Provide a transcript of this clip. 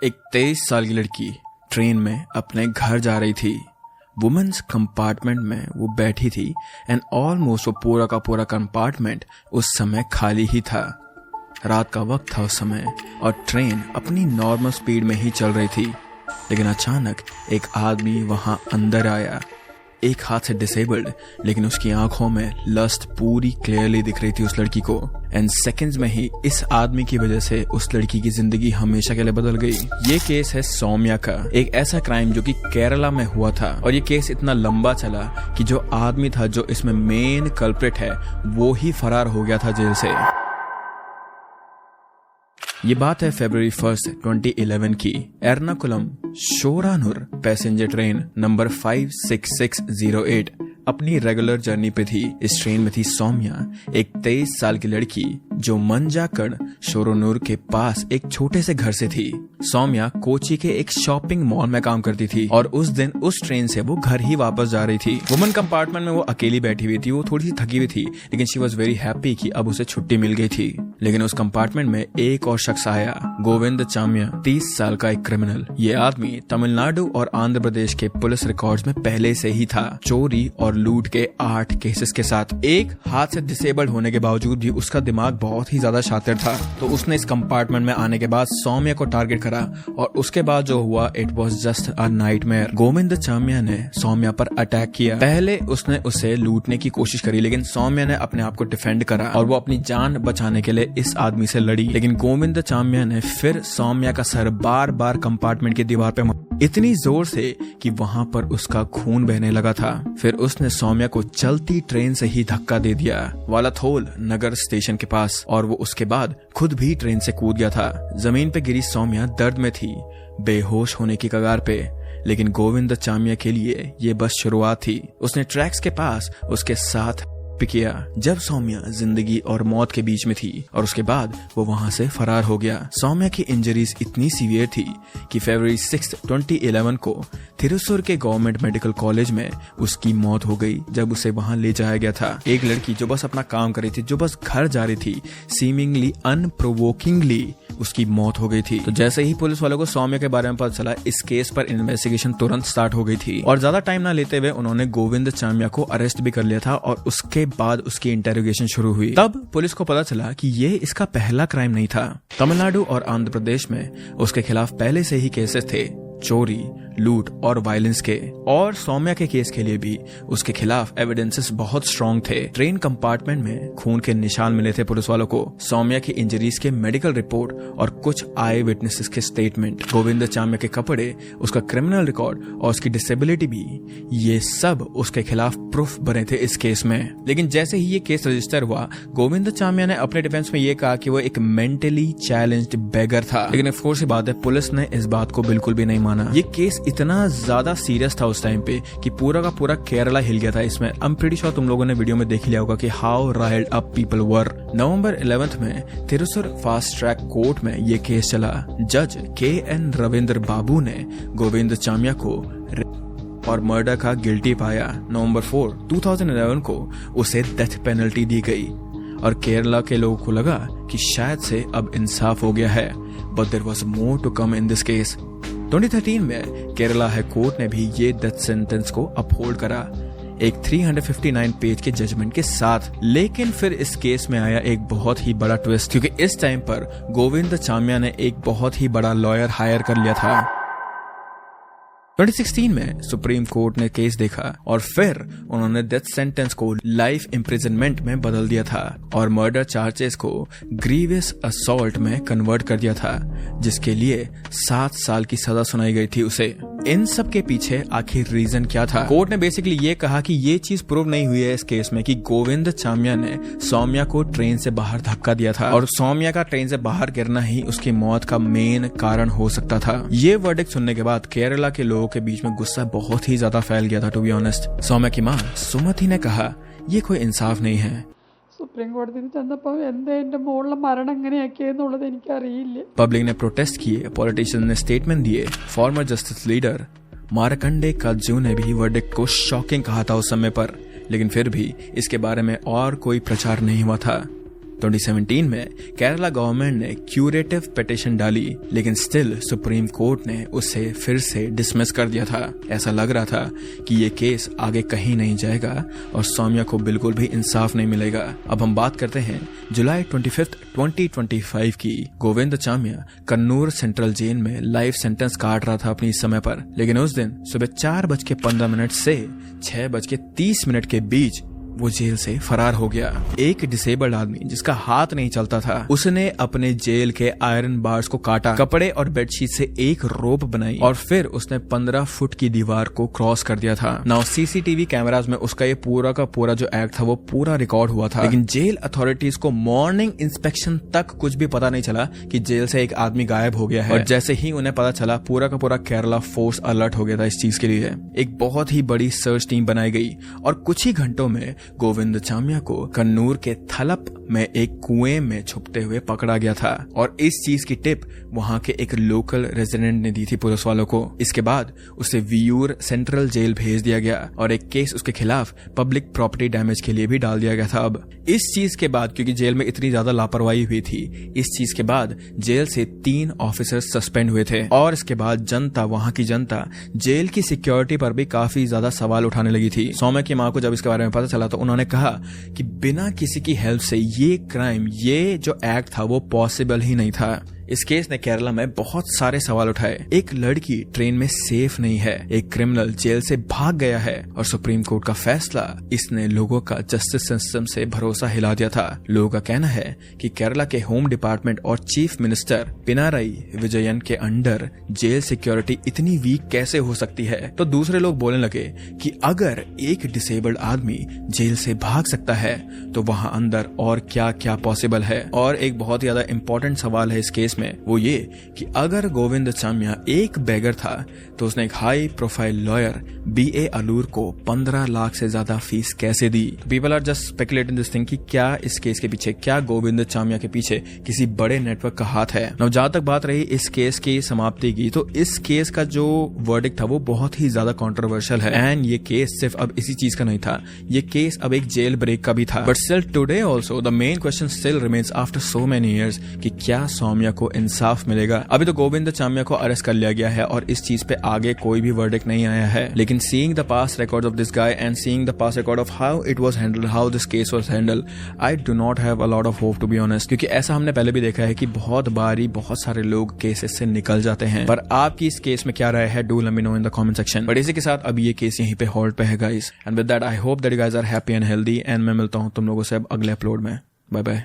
एक 23 साल की लड़की ट्रेन में अपने घर जा रही थी। वुमेन्स कंपार्टमेंट में वो बैठी थी एंड ऑलमोस्ट वो पूरा का पूरा कंपार्टमेंट उस समय खाली ही था। रात का वक्त था उस समय और ट्रेन अपनी नॉर्मल स्पीड में ही चल रही थी, लेकिन अचानक एक आदमी वहां अंदर आया। एक हाथ से डिसेबल्ड, लेकिन उसकी आंखों में लस्ट पूरी क्लियरली दिख रही थी उस लड़की को। एंड सेकंड्स में ही इस आदमी की वजह से उस लड़की की जिंदगी हमेशा के लिए बदल गई। ये केस है सौम्या का, एक ऐसा क्राइम जो कि केरला में हुआ था। और ये केस इतना लंबा चला कि जो आदमी था जो इसमें मेन कल्प्रिट है वो ही फरार हो गया था जेल से। ये बात है फरवरी 1, 2011 की। एर्नाकुलम शोरानुर पैसेंजर ट्रेन नंबर 56608 अपनी रेगुलर जर्नी पे थी। इस ट्रेन में थी सौम्या, एक 23 साल की लड़की जो मंजाकड़ शोरानुर के पास एक छोटे से घर से थी। सौम्या कोची के एक शॉपिंग मॉल में काम करती थी और उस दिन उस ट्रेन से वो घर ही वापस जा रही थी। वुमन कंपार्टमेंट में वो अकेली बैठी हुई थी। वो थोड़ी सी थकी हुई थी, लेकिन शी वॉज वेरी हैप्पी कि अब उसे छुट्टी मिल गई थी। लेकिन उस कंपार्टमेंट में एक और शख्स आया, गोविंद चाम्या, 30 साल का एक क्रिमिनल। ये आदमी तमिलनाडु और आंध्र प्रदेश के पुलिस रिकॉर्ड्स में पहले से ही था। चोरी और लूट के 8 केसेस के साथ। एक हाथ से डिसेबल्ड होने के बावजूद भी उसका दिमाग बहुत ही ज्यादा शातिर था। तो उसने इस कंपार्टमेंट में आने के बाद सौम्या को टारगेट करा और उसके बाद जो हुआ it was just a nightmare. Govindachamy ने सौम्या पर अटैक किया। पहले उसने उसे लूटने की कोशिश करी, लेकिन सौम्या ने अपने आप को डिफेंड करा और वो अपनी जान बचाने के लिए इस आदमी से लड़ी। लेकिन गोविंद चाम्या ने फिर सौम्या का सर बार बार कंपार्टमेंट की दीवार पे इतनी जोर से कि वहां पर उसका खून बहने लगा था। फिर उसने सौम्या को चलती ट्रेन से ही धक्का दे दिया वालाथोल नगर स्टेशन के पास, और वो उसके बाद खुद भी ट्रेन से कूद गया था। जमीन पे गिरी सौम्या दर्द में थी, बेहोश होने की कगार पे। लेकिन गोविंद चाम्या के लिए ये बस शुरुआत थी। उसने ट्रैक्स के पास उसके साथ किया जब सौम्या जिंदगी और मौत के बीच में थी, और उसके बाद वो वहां से फरार हो गया। सौम्या की इंजरीज इतनी सीवियर थी कि फरवरी 6, 2011 को थिरुसुर के गवर्नमेंट मेडिकल कॉलेज में उसकी मौत हो गई जब उसे वहां ले जाया गया था। एक लड़की जो बस अपना काम कर रही थी, जो बस घर जा रही थी, सीमिंगली अनप्रोवोकिंगली उसकी मौत हो गई थी। तो जैसे ही पुलिस वालों को सौम्या के बारे में पता चला, इस केस पर इन्वेस्टिगेशन तुरंत स्टार्ट हो गई थी और ज्यादा टाइम ना लेते हुए उन्होंने गोविंद चाम्या को अरेस्ट भी कर लिया था और उसके बाद उसकी इंटेरोगेशन शुरू हुई। तब पुलिस को पता चला कि ये इसका पहला क्राइम नहीं था। तमिलनाडु और आंध्र प्रदेश में उसके खिलाफ पहले से ही केसेस थे, चोरी, लूट और वायलेंस के। और सौम्या के केस के लिए भी उसके खिलाफ एविडेंसेस बहुत स्ट्रॉन्ग थे। ट्रेन कंपार्टमेंट में खून के निशान मिले थे पुलिस वालों को, सौम्या की इंजरीज के मेडिकल रिपोर्ट और कुछ आई विटनेसेस के स्टेटमेंट, गोविंद चाम्या के कपड़े, उसका क्रिमिनल रिकॉर्ड और उसकी डिसेबिलिटी भी, ये सब उसके खिलाफ प्रूफ बने थे इस केस में। लेकिन जैसे ही ये केस रजिस्टर हुआ, गोविंद चाम्या ने अपने डिफेंस में ये कहा कि वो एक मेंटली चैलेंज्ड बेगर था। लेकिन ऑफ कोर्स बात है, पुलिस ने इस बात को बिल्कुल भी नहीं माना। ये केस इतना ज्यादा सीरियस था उस टाइम पे कि पूरा का पूरा केरला हिल गया था इसमें। आई एम प्रीटी श्योर तुम लोगों ने वीडियो में देख लिया होगा कि how riled up people were. नवंबर 11 में थिरुसुर फास्ट ट्रैक कोर्ट में ये केस चला। जज KN रविंद्र बाबू ने गोविंद चाम्या को और मर्डर का गिल्टी पाया। नवंबर 4, 2011 को उसे डेथ पेनल्टी दी गई और केरला के लोगों को लगा कि शायद से अब इंसाफ हो गया है। But there was more to come in this case. 2013 में केरला हाई कोर्ट ने भी ये डेथ सेंटेंस को अपहोल्ड करा, एक 359 पेज के जजमेंट के साथ। लेकिन फिर इस केस में आया एक बहुत ही बड़ा ट्विस्ट, क्योंकि इस टाइम पर गोविंद चाम्या ने एक बहुत ही बड़ा लॉयर हायर कर लिया था। 2016 में सुप्रीम कोर्ट ने केस देखा और फिर उन्होंने डेथ सेंटेंस को लाइफ इम्प्रिजनमेंट में बदल दिया था और मर्डर चार्जेस को ग्रीवियस असॉल्ट में कन्वर्ट कर दिया था, जिसके लिए 7 साल की सजा सुनाई गई थी उसे। इन सब के पीछे आखिर रीजन क्या था? कोर्ट ने बेसिकली ये कहा कि ये चीज प्रूव नहीं हुई है इस केस में कि गोविंद चाम्या ने सौम्या को ट्रेन से बाहर धक्का दिया था और सौम्या का ट्रेन से बाहर गिरना ही उसकी मौत का मेन कारण हो सकता था। ये वर्डिक्ट सुनने के बाद केरला के लोगों के बीच में गुस्सा बहुत ही ज्यादा फैल गया था। टू बी ऑनेस्ट, सौम्या की मां सुमति ने कहा ये कोई इंसाफ नहीं है। സുപ്രീം കോടതിയിൽ ചെന്നപ്പോൾ എന്താ എന്റെ മോളുടെ മരണം എങ്ങനെയാക്കിയെന്നുള്ളത് എനിക്കറിയില്ല। पब्लिक ने प्रोटेस्ट किए, पॉलिटिशियन ने स्टेटमेंट दिए। फॉर्मर जस्टिस लीडर मारकंडे काजू ने भी वर्डिक्ट को शॉकिंग कहा था उस समय पर, लेकिन फिर भी इसके बारे में और कोई प्रचार नहीं हुआ था। 2017 में केरला गवर्नमेंट ने क्यूरेटिव पिटीशन डाली, लेकिन स्टिल सुप्रीम कोर्ट ने उसे फिर से डिसमिस कर दिया था। ऐसा लग रहा था कि ये केस आगे कहीं नहीं जाएगा और सौम्या को बिल्कुल भी इंसाफ नहीं मिलेगा। अब हम बात करते हैं जुलाई 25, 2025 की। गोविंद चामिया कन्नूर सेंट्रल जेल में लाइफ सेंटेंस काट रहा था अपनी समय पर, लेकिन उस दिन सुबह 4:15 से 6:30 के बीच वो जेल से फरार हो गया। एक डिसेबल्ड आदमी जिसका हाथ नहीं चलता था, उसने अपने जेल के आयरन बार्स को काटा, कपड़े और बेडशीट से एक रोप बनाई और फिर उसने 15 फुट की दीवार को क्रॉस कर दिया था। नाउ सीसीटीवी कैमरास में उसका ये पूरा का पूरा जो एक्ट था वो पूरा रिकॉर्ड हुआ था, लेकिन जेल अथॉरिटीज को मॉर्निंग इंस्पेक्शन तक कुछ भी पता नहीं चला कि जेल से एक आदमी गायब हो गया है। और जैसे ही उन्हें पता चला, पूरा का पूरा केरला फोर्स अलर्ट हो गया था इस चीज के लिए। एक बहुत ही बड़ी सर्च टीम बनाई गई और कुछ ही घंटों में गोविंद चामिया को कन्नूर के थलप में एक कुएं में छुपते हुए पकड़ा गया था और इस चीज की टिप वहां के एक लोकल रेजिडेंट ने दी थी पुलिस वालों को। इसके बाद उसे वियूर सेंट्रल जेल भेज दिया गया और एक केस उसके खिलाफ पब्लिक प्रॉपर्टी डैमेज के लिए भी डाल दिया गया था। अब इस चीज के बाद, क्योंकि जेल में इतनी ज्यादा लापरवाही हुई थी, इस चीज के बाद जेल से 3 ऑफिसर्स सस्पेंड हुए थे और इसके बाद वहां की जनता जेल की सिक्योरिटी पर भी काफी ज्यादा सवाल उठाने लगी थी। सौम्या की मां को जब इसके बारे में पता चला तो उन्होंने कहा कि बिना किसी की हेल्प से ये क्राइम, ये जो एक्ट था वो पॉसिबल ही नहीं था। इस केस ने केरला में बहुत सारे सवाल उठाए। एक लड़की ट्रेन में सेफ नहीं है, एक क्रिमिनल जेल से भाग गया है और सुप्रीम कोर्ट का फैसला, इसने लोगों का जस्टिस सिस्टम से भरोसा हिला दिया था। लोगों का कहना है कि केरला के होम डिपार्टमेंट और चीफ मिनिस्टर पिनाराई विजयन के अंडर जेल सिक्योरिटी इतनी वीक कैसे हो सकती है। तो दूसरे लोग बोलने लगे कि अगर एक डिसेबल्ड आदमी जेल से भाग सकता है तो वहां अंदर और क्या क्या पॉसिबल है। और एक बहुत ज्यादा इंपॉर्टेंट सवाल है इस केस में, वो ये कि अगर गोविंद चामिया एक बेगर था तो उसने एक high profile lawyer BA Aloor को 15 लाख से ज्यादा फीस कैसे दी। People are just speculating this thing कि क्या इस केस के पीछे, क्या गोविंद चामिया के पीछे किसी बड़े नेटवर्क का हाथ है। now, जहां तक बात रही इस केस की समाप्ति की, तो इस केस का जो वर्डिक्ट था वो बहुत ही ज्यादा कंट्रोवर्शियल है। एंड ये केस सिर्फ अब इसी चीज का नहीं था, ये केस अब एक जेल ब्रेक का भी था। But still today also the main question still remains after so many years कि क्या सौम्या को इंसाफ मिलेगा। अभी तो गोविंद चामिया को अरेस्ट कर लिया गया है और इस चीज पे आगे कोई भी वर्डिक्ट नहीं आया है, लेकिन seeing the past record of this guy and seeing the past record of how it was handled, how this case was handled, I do not have a lot of hope to be honest. क्योंकि ऐसा हमने पहले भी देखा है कि बहुत बारी बहुत सारे लोग केसेस से निकल जाते हैं। पर आपकी इस केस में क्या राय है, do let me know in the comment section. But इसी के साथ अब ये केस यहीं पे होल्ड पे है guys, and with that I hope that you guys are happy and healthy, एंड मैं मिलता हूं तुम लोगों से अब अगले अपलोड में। Bye bye.